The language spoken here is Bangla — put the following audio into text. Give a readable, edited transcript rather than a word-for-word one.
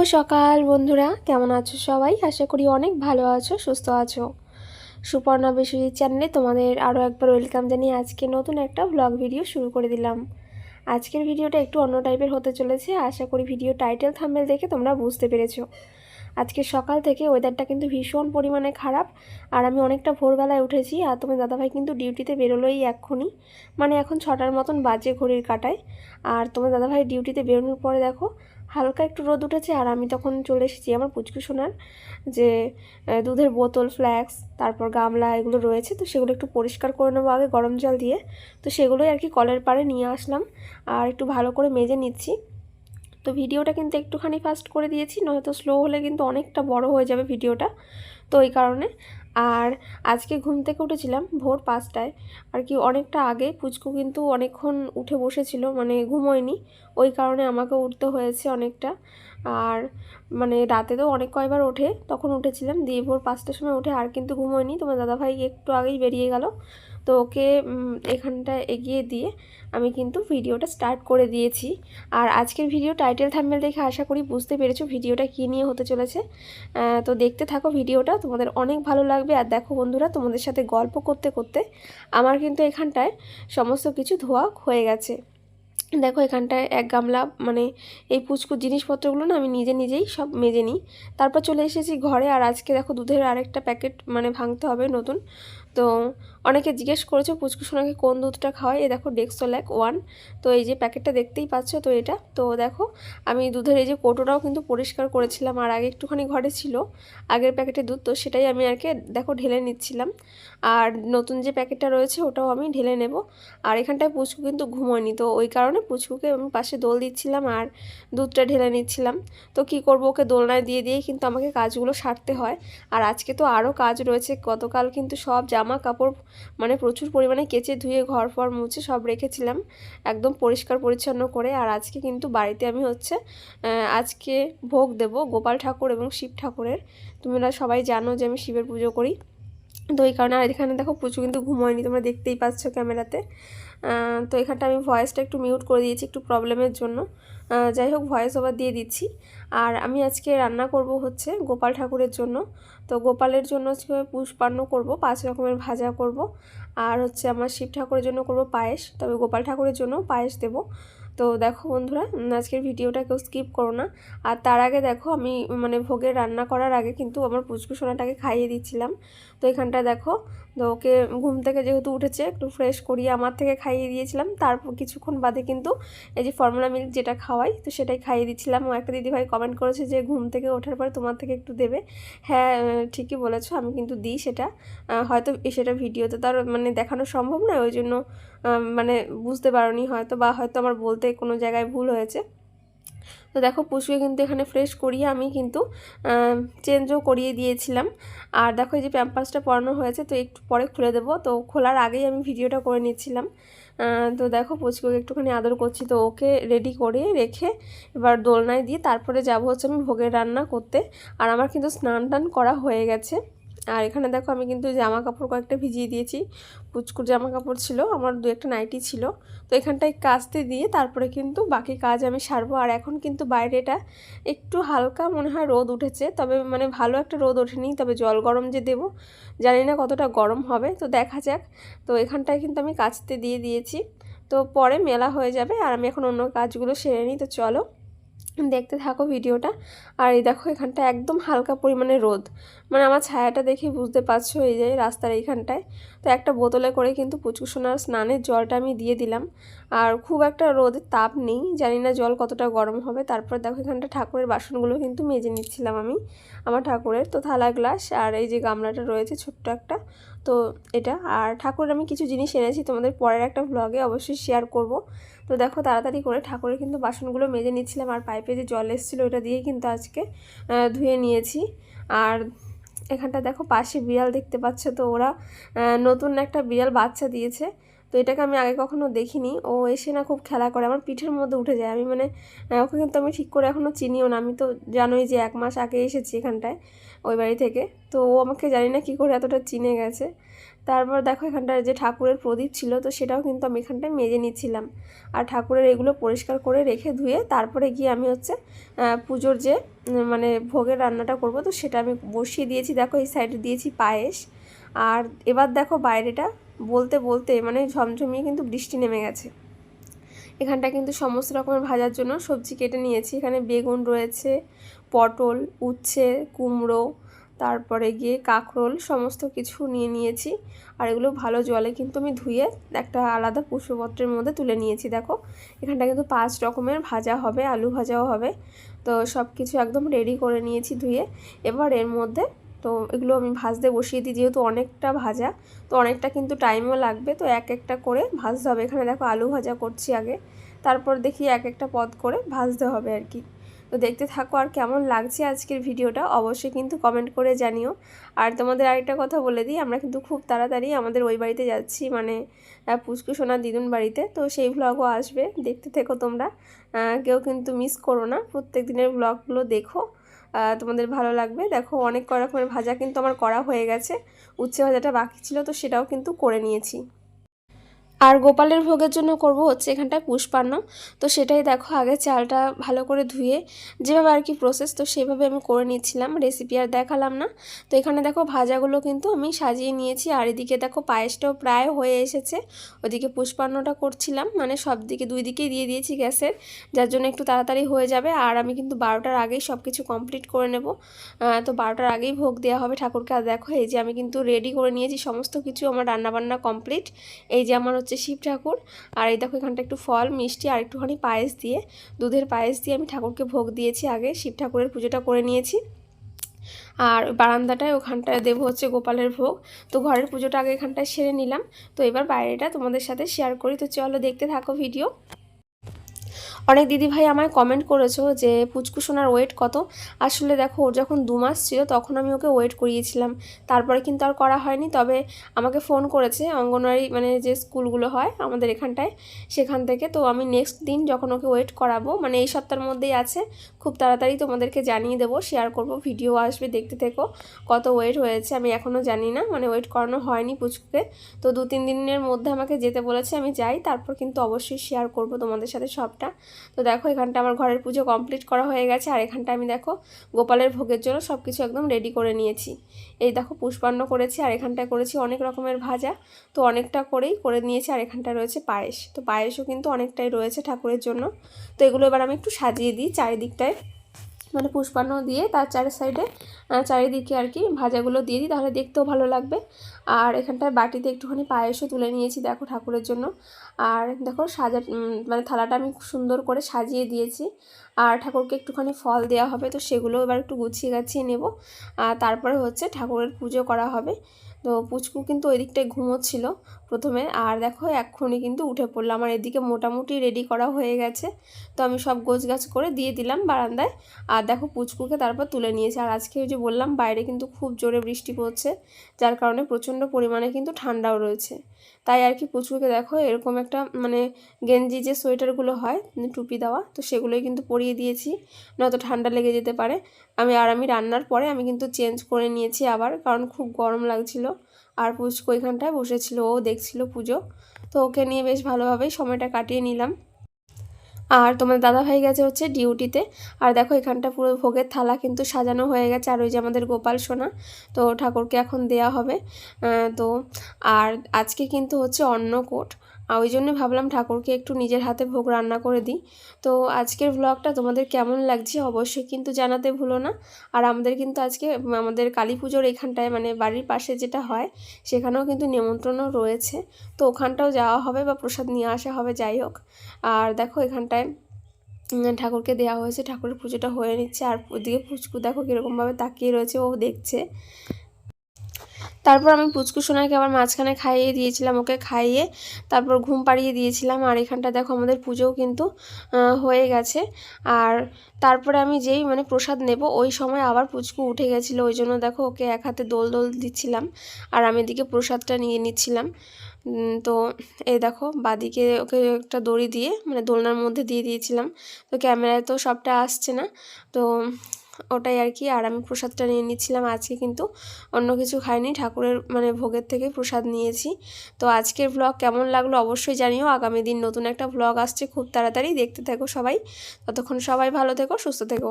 সকাল বন্ধুরা, কেমন আছো সবাই? আশা করি অনেক ভালো আছো, সুস্থ আছো। সুপর্ণা বেসুরি চ্যানেলে তোমাদের আরও একবার ওয়েলকাম জানিয়ে আজকে নতুন একটা ব্লগ ভিডিও শুরু করে দিলাম। আজকের ভিডিওটা একটু অন্য টাইপের হতে চলেছে। আশা করি ভিডিও টাইটেল থাম্বনেল দেখে তোমরা বুঝতে পেরেছো। আজকে সকাল থেকে ওয়েদারটা কিন্তু ভীষণ পরিমাণে খারাপ, আর আমি অনেকটা ভোরবেলায় উঠেছি। আর তোমার দাদাভাই কিন্তু ডিউটিতে বেরোলোই এক্ষুনি, মানে এখন 6টার মতন বাজে ঘড়ির কাঁটায়। আর তোমার দাদাভাই ডিউটিতে বেরোনোর পরে দেখো হালকা একটু রোদ উঠেছে, আর আমি তখন চলে এসেছি আমার পুচকু সোনার যে দুধের বোতল, ফ্ল্যাক্স, তারপর গামলা এগুলো রয়েছে, তো সেগুলো একটু পরিষ্কার করে নেবো আগে গরম জল দিয়ে। তো সেগুলোই আর কি কলের পাড়ে নিয়ে আসলাম আর একটু ভালো করে মেজে নিচ্ছি। তো ভিডিওটা কিন্তু একটুখানি ফাস্ট করে দিয়েছি, নয়তো স্লো হলে কিন্তু অনেকটা বড় হয়ে যাবে ভিডিওটা, তো এই কারণে। আর আজকে ঘুম থেকে উঠেছিলাম ভোর 5টায় আর কি, অনেকটা আগে। পুচকু কিন্তু অনেকক্ষণ উঠে বসেছিল, মানে ঘুমোয়নি, ওই কারণে আমাকে উঠতে হয়েছে অনেকটা। আর মানে রাতে তো অনেক কয়বার ওঠে, তখন উঠেছিলাম, দিয়ে ভোর 5টার সময় উঠে আর কিন্তু ঘুমোয়নি। তোমার দাদাভাই একটু আগেই বেরিয়ে গেল, তো ওকে এখানটা এগিয়ে দিয়ে আমি কিন্তু ভিডিওটা স্টার্ট করে দিয়েছি। আর আজকের ভিডিও টাইটেল থাম্বনেল দেখে আশা করি বুঝতে পেরেছো ভিডিওটা কী নিয়ে হতে চলেছে। তো দেখতে থাকো ভিডিওটা, তোমাদের অনেক ভালো লাগবে। আর দেখো বন্ধুরা, তোমাদের সাথে গল্প করতে করতে আমার কিন্তু এখানটায় সমস্ত কিছু ধোয়া হয়ে গেছে। দেখো এখানটায় এক গামলা, মানে এই পুচকুর জিনিসপত্রগুলো না আমি নিজেই সব মেজে নিই। তারপর চলে এসেছি ঘরে। আর আজকে দেখো দুধের আরেকটা প্যাকেট মানে ভাঙতে হবে নতুন। তো অনেকে জিজ্ঞেস করেছো পুচকু সোনাকে কোন দুধটা খাওয়াই, এই দেখো ডেক্সোল্যাক 1। তো এই যে প্যাকেটটা দেখতেই পাচ্ছ, তো এটা তো দেখো আমি দুধের এই যে কৌটোটাও কিন্তু পরিষ্কার করেছিলাম, আর আগে একটুখানি ঘরে ছিল আগের প্যাকেটের দুধ, তো সেটাই আমি আর কি দেখো ঢেলে নিচ্ছিলাম। আর নতুন যে প্যাকেটটা রয়েছে ওটাও আমি ঢেলে নেব। আর এখানটায় পুচকু কিন্তু ঘুমোয়নি, তো ওই কারণে পুচকুকে আমি পাশে দোল দিচ্ছিলাম আর দুধটা ঢেলে নিচ্ছিলাম। তো কি করব, ওকে দোলনায় দিয়ে দিয়েই কিন্তু আমাকে কাজগুলো সারতে হয়। আর আজকে তো আরও কাজ রয়েছে। গতকাল কিন্তু সব জামা কাপড় মানে প্রচুর পরিমাণে কেচে ধুয়ে ঘর ফর মুছে সব রেখেছিলাম একদম পরিষ্কার পরিচ্ছন্ন করে। আর আজকে কিন্তু বাড়িতে আমি আজকে ভোগ দেব গোপাল ঠাকুর এবং শিব ঠাকুরের। তোমরা সবাই জানো যে আমি শিবের পুজো করি, তো এই কারণে। আর এখানে দেখো পুচু কিন্তু ঘুমোয়নি, তোমরা দেখতেই পাচ্ছ ক্যামেরাতে। তো এখানটা আমি ভয়েসটা একটু মিউট করে দিয়েছি একটু প্রবলেমের জন্য। যাই হোক, ভয়েস ওভার দিয়ে দিচ্ছি। আর আমি আজকে রান্না করব হচ্ছে গোপাল ঠাকুরের জন্য। তো গোপালের জন্য হচ্ছে পুষ্পান্ন করব, 5 রকমের ভাজা করব। আর হচ্ছে আমার শিব ঠাকুরের জন্য করব পায়েস, তবে গোপাল ঠাকুরের জন্য পায়েস দেব। তো দেখো বন্ধুরা, আজকের ভিডিওটা কেউ স্কিপ করো না। আর তার আগে দেখো আমি মানে ভোগের রান্না করার আগে কিন্তু আমার পুচকু সোনাটাকে খাইয়ে দিচ্ছিলাম। তো এখানটা দেখো, তো ওকে ঘুম থেকে যেহেতু উঠেছে একটু ফ্রেশ করিয়ে আমার থেকে খাইয়ে দিয়েছিলাম। তারপর কিছুক্ষণ বাদে কিন্তু এই যে ফর্মুলা মিল্ক যেটা খাওয়াই, তো সেটাই খাইয়ে দিচ্ছিলাম। ও একটা দিদিভাই কমেন্ট করেছে যে ঘুম থেকে ওঠার পরে তোমার থেকে একটু দেবে। হ্যাঁ, ঠিকই বলেছো, আমি কিন্তু দিই সেটা। হয়তো সেটা ভিডিওতে তো আর মানে দেখানো সম্ভব নয়, ওই জন্য মানে বুঝতে পারোনি হয়তো, বা হয়তো আমার বলতে কোনো জায়গায় ভুল হয়েছে। তো দেখো পুষুকে কিন্তু এখানে ফ্রেশ করিয়ে আমি কিন্তু চেঞ্জও করিয়ে দিয়েছিলাম। আর দেখো এই যে প্যাম্পাসটা পরানো হয়েছে, তো একটু পরে খুলে দেবো, তো খোলার আগেই আমি ভিডিওটা করে নিচ্ছিলাম। তো দেখো পুচকুকে একটুখানি আদর করছি, তো ওকে রেডি করে রেখে এবার দোলনায় দিয়ে তারপরে যাব হচ্ছে আমি ভোগের রান্না করতে। আর আমার কিন্তু স্নান টান করা হয়ে গেছে। আর এখানে দেখো আমি কিন্তু জামা কাপড় কয়েকটা ভিজিয়ে দিয়েছি, পুচকুর জামা কাপড় ছিল, আমার 2-1টা নাইটি ছিল। তো এখানটায় কাচতে দিয়ে তারপরে কিন্তু বাকি কাজ আমি সারবো। আর এখন কিন্তু বাইরেটা একটু হালকা মনে হয় রোদ উঠেছে, তবে মানে ভালো একটা রোদ ওঠেনি, তবে জল গরম যে দেবো জানি না কতটা গরম হবে, তো দেখা যাক। তো এখানটায় কিন্তু আমি কাচতে দিয়ে দিয়েছি, তো পরে মেলা হয়ে যাবে। আর আমি এখন অন্য কাজগুলো সেরে নিই, তো চলো দেখতে থাকো ভিডিওটা। আর এই দেখো এখানটা একদম হালকা পরিমাণে রোদ, মানে আমার ছায়াটা দেখে বুঝতে পারছো এই যে রাস্তার এইখানটায়। তো একটা বোতলে করে কিন্তু পুচকু সোনার স্নানের জলটা আমি দিয়ে দিলাম। আর খুব একটা রোদের তাপ নেই, জানি না জল কতটা গরম হবে। তারপর দেখো এখানটা ঠাকুরের বাসনগুলো কিন্তু মেজে নিচ্ছিলাম আমি আমার ঠাকুরের। তো থালা গ্লাস আর এই যে গামলাটা রয়েছে ছোট্ট একটা, তো এটা। আর ঠাকুরের আমি কিছু জিনিস এনেছি, তোমাদের পরের একটা ভ্লগে অবশ্যই শেয়ার করব। তো দেখো তাড়াতাড়ি করে ঠাকুরের কিন্তু বাসনগুলো মেজে নিচ্ছিলাম, আর পাইপে যে জল এসেছিলো ওটা দিয়ে কিন্তু আজকে ধুয়ে নিয়েছি। আর এখানটা দেখো পাশে বিড়াল দেখতে পাচ্ছ, তো ওরা নতুন একটা বিড়াল বাচ্চা দিয়েছে। তো এটাকে আমি আগে কখনো দেখিনি, ও এসে না খুব খেলা করে আমার পিঠের মধ্যে উঠে যায়। আমি মানে ওকে কিন্তু আমি ঠিক করে এখনও চিনিও না, আমি তো জানোই যে 1 মাস আগে এসেছি এখানটায় ওই বাড়ি থেকে। তো ও আমাকে জানি না কী করে এতটা চিনে গেছে। তারপর দেখো এখানটায় যে ঠাকুরের প্রদীপ ছিল তো সেটাও কিন্তু আমি এখানটায় মেজে নিচ্ছিলাম। আর ঠাকুরের এগুলো পরিষ্কার করে রেখে ধুয়ে তারপরে গিয়ে আমি হচ্ছে পুজোর যে মানে ভোগের রান্নাটা করব তো সেটা আমি বসিয়ে দিয়েছি। দেখো এই সাইডে দিয়েছি পায়েস। আর এবার দেখো বাইরেটা বলতে বলতে মানে ঝমঝমিয়ে কিন্তু বৃষ্টি নেমে গেছে। এখানটা কিন্তু সমস্ত রকমের ভাজার জন্য সবজি কেটে নিয়েছি। এখানে বেগুন রয়েছে, পটল, উচ্ছে, কুমড়ো, তারপরে গিয়ে কাঁকরোল সমস্ত কিছু নিয়ে নিয়েছি। আর এগুলো ভালো জলে কিন্তু আমি ধুয়ে একটা আলাদা পুষ্পপত্রের মধ্যে তুলে নিয়েছি। দেখো এখানটা কিন্তু 5 রকমের ভাজা হবে, আলু ভাজাও হবে। তো সব কিছু একদম রেডি করে নিয়েছি ধুয়ে। এবার এর মধ্যে তো এগুলো আমি ভাজতে বসিয়ে দিই, যেহেতু অনেকটা ভাজা তো অনেকটা কিন্তু টাইমও লাগবে। তো এক একটা করে ভাজতে হবে। এখানে দেখো আলু ভাজা করছি আগে, তারপর দেখি এক একটা পদ করে ভাজতে হবে আর কি। তো দেখতে থাকো। আর কেমন লাগছে আজকের ভিডিওটা অবশ্যই কিন্তু কমেন্ট করে জানিও। আর তোমাদের আরেকটা কথা বলে দিই, আমরা কিন্তু খুব তাড়াতাড়ি আমাদের ওই বাড়িতে যাচ্ছি, মানে পুচকু সোনার দিদুন বাড়িতে। তো সেই ভ্লগও আসবে, দেখতে থেকো তোমরা। কেউ কিন্তু মিস করো না, প্রত্যেক দিনের ভ্লগগুলো দেখো, তোমাদের ভালো লাগবে। দেখো অনেক রকমের ভাজা কিন্তু আমার করা হয়ে গেছে। উচ্ছে ভাজাটা বাকি ছিল তো সেটাও কিন্তু করে নিয়েছি। আর গোপালের ভোগের জন্য করব হচ্ছে এখানটায় পুষ্পান্ন। তো সেটাই দেখো আগে চালটা ভালো করে ধুয়ে যেভাবে আর কি প্রসেস তো সেভাবে আমি করে নিচ্ছিলাম, রেসিপি আর দেখালাম না। তো এখানে দেখো ভাজাগুলো কিন্তু আমি সাজিয়ে নিয়েছি। আর এদিকে দেখো পায়েসটাও প্রায় হয়ে এসেছে। ওদিকে পুষ্পান্নটা করছিলাম, মানে সব দিকে 2 দিকেই দিয়ে দিয়েছি গ্যাসের, যার জন্য একটু তাড়াতাড়ি হয়ে যাবে। আর আমি কিন্তু 12টার আগেই সব কিছু কমপ্লিট করে নেব। তো 12টার আগেই ভোগ দেওয়া হবে ঠাকুরকে। আর দেখো এই যে আমি কিন্তু রেডি করে নিয়েছি সমস্ত কিছু, আমার রান্নাবান্না কমপ্লিট। এই যে আমার হচ্ছে শিব ঠাকুর। আর এই দেখো এখানটা একটু ফল মিষ্টি আর একটুখানি পায়েস দিয়ে, দুধের পায়েস দিয়ে আমি ঠাকুরকে ভোগ দিয়েছি। আগে শিব ঠাকুরের পুজোটা করে নিয়েছি। আর বারান্দাটায় ওখানটায় দেবো হচ্ছে গোপালের ভোগ। তো ঘরের পুজোটা আগে এখানটায় সেরে নিলাম। তো এবার বাইরেটা তোমাদের সাথে শেয়ার করি। তো চলো দেখতে থাকো ভিডিও। অনেক দিদিভাই আমায় কমেন্ট করেছো যে পুচকু সোনার ওয়েট কত। আসলে দেখো ওর যখন 2 মাস ছিল তখন আমি ওকে ওয়েট করিয়েছিলাম, তারপরে কিন্তু আর করা হয়নি। তবে আমাকে ফোন করেছে অঙ্গনওয়াড়ি, মানে যে স্কুলগুলো হয় আমাদের এখানটায়, সেখান থেকে। তো আমি নেক্সট দিন যখন ওকে ওয়েট করাবো, মানে এই সপ্তাহের মধ্যেই আছে, খুব তাড়াতাড়ি তোমাদেরকে জানিয়ে দেবো, শেয়ার করব, ভিডিও আসবে, দেখতে থেকো। কত ওয়েট হয়েছে আমি এখনও জানি না, মানে ওয়েট করানো হয়নি পুচকুকে। তো 2-3 দিনের মধ্যে আমাকে যেতে বলেছে, আমি যাই, তারপর কিন্তু অবশ্যই শেয়ার করব তোমাদের সাথে সবটা। তো দেখো এখানটা আমার ঘরের পুজো কমপ্লিট করা হয়ে গেছে। আর এখানটা আমি দেখো গোপালের ভোগের জন্য সব কিছু একদম রেডি করে নিয়েছি। এই দেখো পুষ্পান্ন করেছি, আর এখানটায় করেছি অনেক রকমের ভাজা। তো অনেকটা করেই করে নিয়েছি। আর এখানটায় রয়েছে পায়েস, তো পায়েসও কিন্তু অনেকটাই রয়েছে ঠাকুরের জন্য। তো এগুলো এবার আমি একটু সাজিয়ে দিই চারিদিকটায়, মানে পুষ্পান্ন দিয়ে তার সাইডে চারিদিকে আর কি ভাজাগুলো দিয়ে দিই, তাহলে দেখতেও ভালো লাগবে। আর এখানটায় বাটিতে একটুখানি পায়েসও তুলে নিয়েছি দেখো ঠাকুরের জন্য। আর দেখো মানে থালাটা আমি খুব সুন্দর করে সাজিয়ে দিয়েছি। আর ঠাকুরকে একটুখানি ফল দেওয়া হবে, তো সেগুলো এবার একটু গুছিয়ে গাছিয়ে নেব। আর তারপরে হচ্ছে ঠাকুরের পুজো করা হবে। তো পুচকু কিন্তু ওই দিকটায় ঘুমোচ্ছিল প্রথমে, আর দেখো এক্ষুনি কিন্তু উঠে পড়লো। আমার এদিকে মোটামুটি রেডি করা হয়ে গেছে। তো আমি সব গোছগাছ করে দিয়ে দিলাম বারান্দায়। আর দেখো পুচকুকে তারপর তুলে নিয়েছি। আর আজকে ওই যে বললাম বাইরে কিন্তু খুব জোরে বৃষ্টি পড়ছে, যার কারণে প্রচণ্ড পরিমাণে কিন্তু ঠান্ডাও রয়েছে। তাই আর কি পুচকুকে দেখো এরকম একটা মানে গেঞ্জি যে সোয়েটারগুলো হয় টুপি দেওয়া, তো সেগুলোই কিন্তু পরিয়ে দিয়েছি, নয়তো ঠান্ডা লেগে যেতে পারে। আমি রান্নার পরে আমি কিন্তু চেঞ্জ করে নিয়েছি আবার, কারণ খুব গরম লাগছিল। আর পুচকু এখানটায় বসেছিল, ও দেখছিল পুজো। তো ওকে নিয়ে বেশ ভালোভাবেই সময়টা কাটিয়ে নিলাম। আর তোমার দাদাভাই গেছে হচ্ছে ডিউটিতে। আর দেখো এখানটা পুরো ভোগের থালা কিন্তু সাজানো হয়ে গেছে। আর ওই যে আমাদের গোপাল সোনা, তো ঠাকুরকে এখন দেয়া হবে। তো আর আজকে কিন্তু হচ্ছে অন্নকূট, ওই জন্যই ভাবলাম ঠাকুরকে একটু নিজের হাতে ভোগ রান্না করে দিই। তো আজকের ব্লগটা তোমাদের কেমন লাগছে অবশ্যই কিন্তু জানাতে ভুলো না। আর আমাদের কিন্তু আজকে আমাদের কালী পুজোর এখানটায়, মানে বাড়ির পাশে যেটা হয় সেখানেও কিন্তু নিমন্ত্রণও রয়েছে। তো ওখানটাও যাওয়া হবে বা প্রসাদ নিয়ে আসা হবে, যাই হোক। আর দেখো এখানটায় ঠাকুরকে দেওয়া হয়েছে, ঠাকুরের পুজোটা হয়ে নিচ্ছে। আর ওদিকে পুচকু দেখো কীরকমভাবে তাকিয়ে রয়েছে, ও দেখছে। তারপর আমি পুচকু সোনাকে আবার মাঝখানে খাইয়ে দিয়েছিলাম, ওকে খাইয়ে তারপর ঘুম পাড়িয়ে দিয়েছিলাম। আর এখানটা দেখো আমাদের পুজোও কিন্তু হয়ে গেছে। আর তারপরে আমি যেই মানে প্রসাদ নেব ওই সময় আবার পুচকু উঠে গেছিলো, ওই জন্য দেখো ওকে এক হাতে দোল দোল দিচ্ছিলাম, আর আমি এদিকে প্রসাদটা নিয়ে নিচ্ছিলাম। তো এই দেখো বাদিকে ওকে একটা দড়ি দিয়ে মানে দোলনার মধ্যে দিয়ে দিয়েছিলাম। তো ক্যামেরায় তো সবটা আসছে না, তো ওটাই আর কি। আর আমি প্রসাদটা নিয়ে নিচ্ছিলাম, আজকে কিন্তু অন্য কিছু খাইনি, ঠাকুরের মানে ভোগের থেকে প্রসাদ নিয়েছি। তো আজকের ব্লগ কেমন লাগলো অবশ্যই জানিও। আগামী দিন নতুন একটা ব্লগ আসছে খুব তাড়াতাড়ি, দেখতে থাকো সবাই। ততক্ষণ সবাই ভালো থেকো, সুস্থ থেকো।